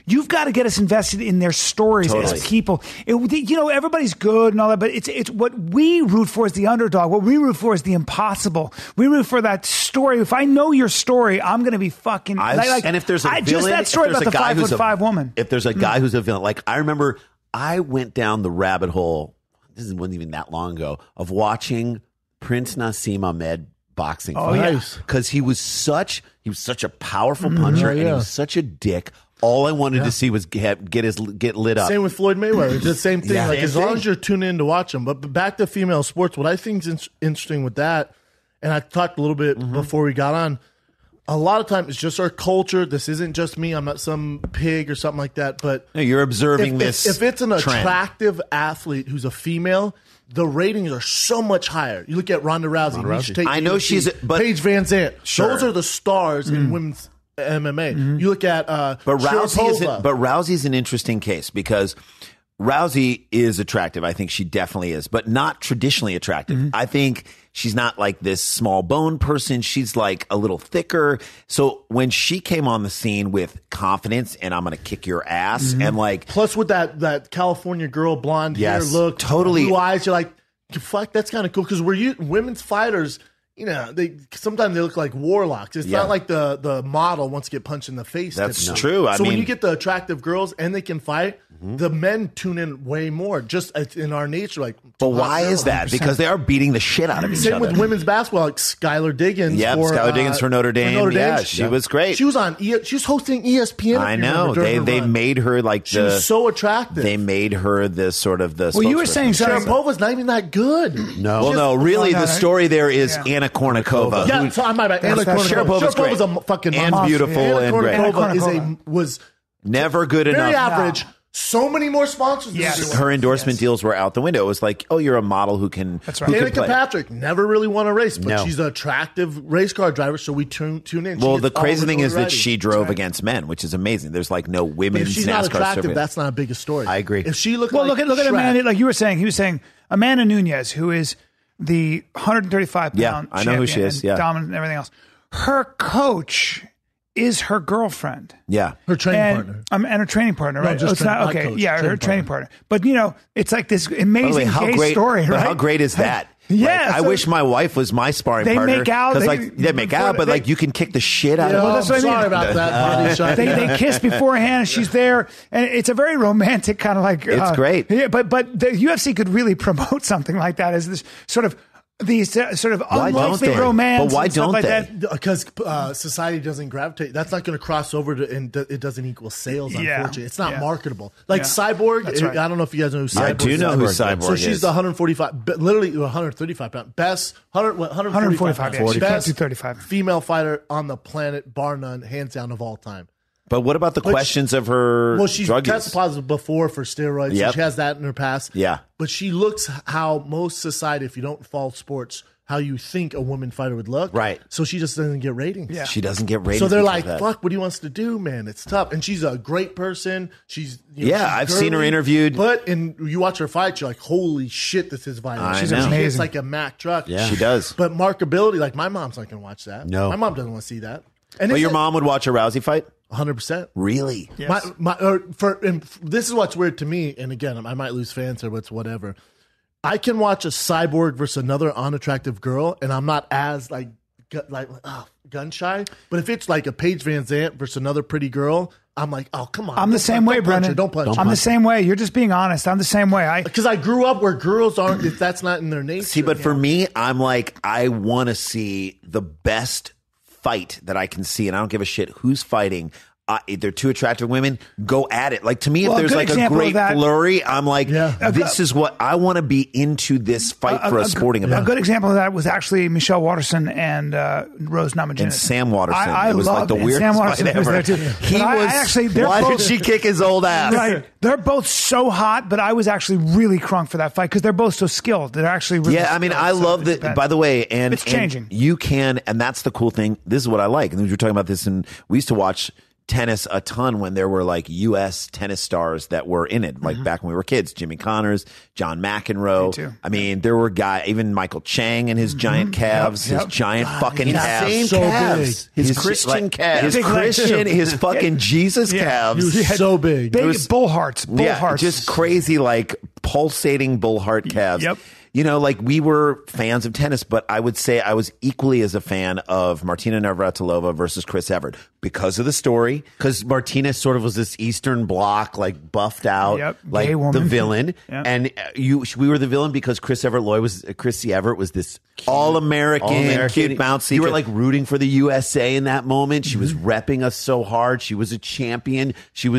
You've got to get us invested in their stories as people. Everybody's good and all that, but it's what we root for is the underdog. What we root for is the impossible. We root for that story. If I know your story, I'm going to be fucking. And if there's a villain, just that story about the 5'5" woman. If there's a guy who's a villain, like I remember, I went down the rabbit hole. This wasn't even that long ago of watching Prince Nassim Ahmed boxing. Oh, yes, because he was such a powerful puncher, and he was such a dick. All I wanted to see was get lit up. Same with Floyd Mayweather. It's the same thing. Yeah. Like Same as long as you're tuned in to watch them. But back to female sports, what I think is interesting with that, and I talked a little bit before we got on. A lot of times it's just our culture. This isn't just me. I'm not some pig or something like that. But no, you're observing this. If it's an trend. attractive athlete who's a female, the ratings are so much higher. You look at Ronda Rousey. I know she's, but Paige Van Zandt. Sure. Those are the stars in women's MMA. You look at but Rousey's an interesting case because Rousey is attractive. I think she definitely is, but not traditionally attractive. I think she's not like this small bone person. She's like a little thicker. So when she came on the scene with confidence and I'm going to kick your ass and like plus with that California girl blonde hair look, totally blue eyes, you're like, fuck, that's kind of cool because women's fighters. Sometimes they look like warlocks. It's not like the model wants to get punched in the face. That's true. So when you get the attractive girls and they can fight, the men tune in way more. Just in our nature, like. But why is that? 100%. Because they are beating the shit out of each other. Same with women's basketball, like Skylar Diggins. Yeah, Skylar Diggins for Notre Dame. Yeah, she was great. She was on. She was hosting ESPN. I know. They made her like she was so attractive. They made her the sort of the. Well, you were saying Sharapova's not even that good. No, well, no. Really, the story there is Anna Kournikova. Yeah, so I'm about Anna Kournikova. Sharapova's a fucking and beautiful and great. Anna Kournikova was never good enough. Very average. So many more sponsors. Yes. Her endorsement deals were out the window. It was like, oh, you're a model who can. That's right. Danica Patrick never really won a race, but she's an attractive race car driver, so we tune in. Well, the crazy thing is that she drove against men, which is amazing. There's like no women's if she's NASCAR not attractive, survey. that's not a big story. I agree. If she looked look at Amanda, like you were saying, he was saying Amanda Nunes, who is the 135 pound I know who she is. Yeah, dominant and everything else. Her coach is her girlfriend. Yeah. Her training partner. And her training partner, right? No, it's not okay. Coach, yeah, her training partner. But it's like this amazing gay story, right? But how great is that? Yeah, I wish my wife was my sparring partner. They make out. They make out, but like you can kick the shit out of them. Well, that's what sorry about that. They kiss beforehand, and she's there, and it's a very romantic kind of like. It's great. Yeah, but the UFC could really promote something like that as this sort of. These sort of unlikely romance. But why don't like they? That. Because society doesn't gravitate. That's not going to cross over and it doesn't equal sales, unfortunately. It's not marketable. Like Cyborg, right. I don't know if you guys know who Cyborg is. I do know who Cyborg is. So she's the 145, literally 135 pound, best, 145 pounds. Best 235. Female fighter on the planet, bar none, hands down of all time. But what about the questions of her she's drug use? tested positive before for steroids. Yep. So she has that in her past. Yeah. But she looks how most society, if you don't follow sports, how you think a woman fighter would look. Right. So she just doesn't get ratings. Yeah. She doesn't get ratings. So they're like, fuck, what he wants to do, man. It's tough. And she's a great person. She's I've seen her interviewed. But you watch her fight, you're like, holy shit, this is violent. She's amazing. amazing. It's like a Mack truck. Yeah. She does. But markability, like my mom's not going to watch that. No. My mom doesn't want to see that. But your mom would watch a Rousey fight? 100%. Really? Yes. This is what's weird to me, and again, I might lose fans here, but it's whatever. I can watch a Cyborg versus another unattractive girl, and I'm not as gun shy. But if it's like a Paige Van Zandt versus another pretty girl, I'm like, oh, come on. I'm the same way, Brendan. Don't punch her. I'm the same way. You're just being honest. I'm the same way. Because I grew up where girls aren't, if that's not in their nature. See, but for me, I'm like, I want to see the best fight that I can see, and I don't give a shit who's fighting. They're two attractive women. Go at it. Like to me, if there's like a great flurry, I'm like, this is what I want to be into. This fight for a sporting event. A good example of that was actually Michelle Watterson and Rose Namajunas. And Sam Watterson. It was like the weirdest Sam Watterson fight ever. Was there too. Why did she kick his old ass? Right. They're both so hot, but I was actually really crunk for that fight because they're both so skilled. They're actually really I mean, I love that. By the way, and it's changing. You can, and that's the cool thing. This is what I like. And we were talking about this, and we used to watch tennis a ton when there were like U.S. tennis stars that were in it, like back when we were kids. Jimmy Connors, John McEnroe. Me too. I mean, there were guys, even Michael Chang and his giant calves, his giant fucking calves. so calves. His Christian calves. His Christian, his fucking Jesus calves. He was so big. Big bull hearts. Bull hearts. Just crazy, like pulsating bull heart calves. Yep. You know, like we were fans of tennis, but I would say I was equally as a fan of Martina Navratilova versus Chris Evert because of the story. Because Martina sort of was this Eastern Bloc, like buffed out, like the villain, and we were the villain because Chrissy Evert was this all-American, cute, bouncy. You were like rooting for the USA in that moment. She was repping us so hard. She was a champion. She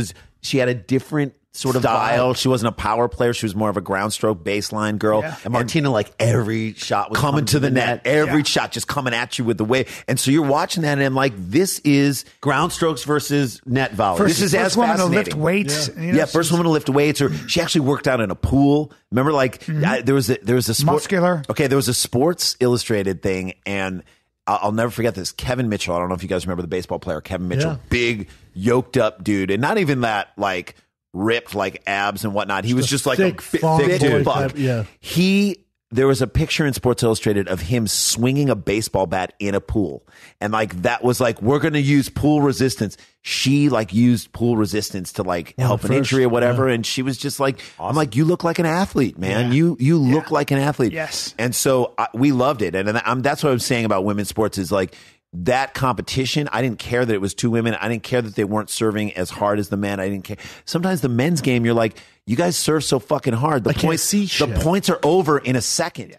had a different sort of style. She wasn't a power player. She was more of a ground stroke baseline girl. Yeah. And Martina, like every shot was coming to the net. Every shot just coming at you with the way. And so you're watching that and I'm like, this is ground strokes versus net volley. This is first woman to lift weights. Yeah, you know, first woman to lift weights. Or she actually worked out in a pool. Remember, like there was a sport, muscular. Okay, there was a Sports Illustrated thing, and I'll never forget this. Kevin Mitchell. I don't know if you guys remember the baseball player Kevin Mitchell. Big, yoked up dude, and not even that like ripped like abs and whatnot. He was just like thick, a thick dude. Yeah. There was a picture in Sports Illustrated of him swinging a baseball bat in a pool. And like, that was like, we're going to use pool resistance. She like used pool resistance to like help an injury or whatever. And she was just like, I'm like, you look like an athlete, man. You look like an athlete. Yes. And so we loved it. And that's what I'm saying about women's sports is like, that competition, I didn't care that it was two women. I didn't care that they weren't serving as hard as the men. I didn't care. Sometimes the men's game, you're like, you guys serve so fucking hard. The points are over in a second.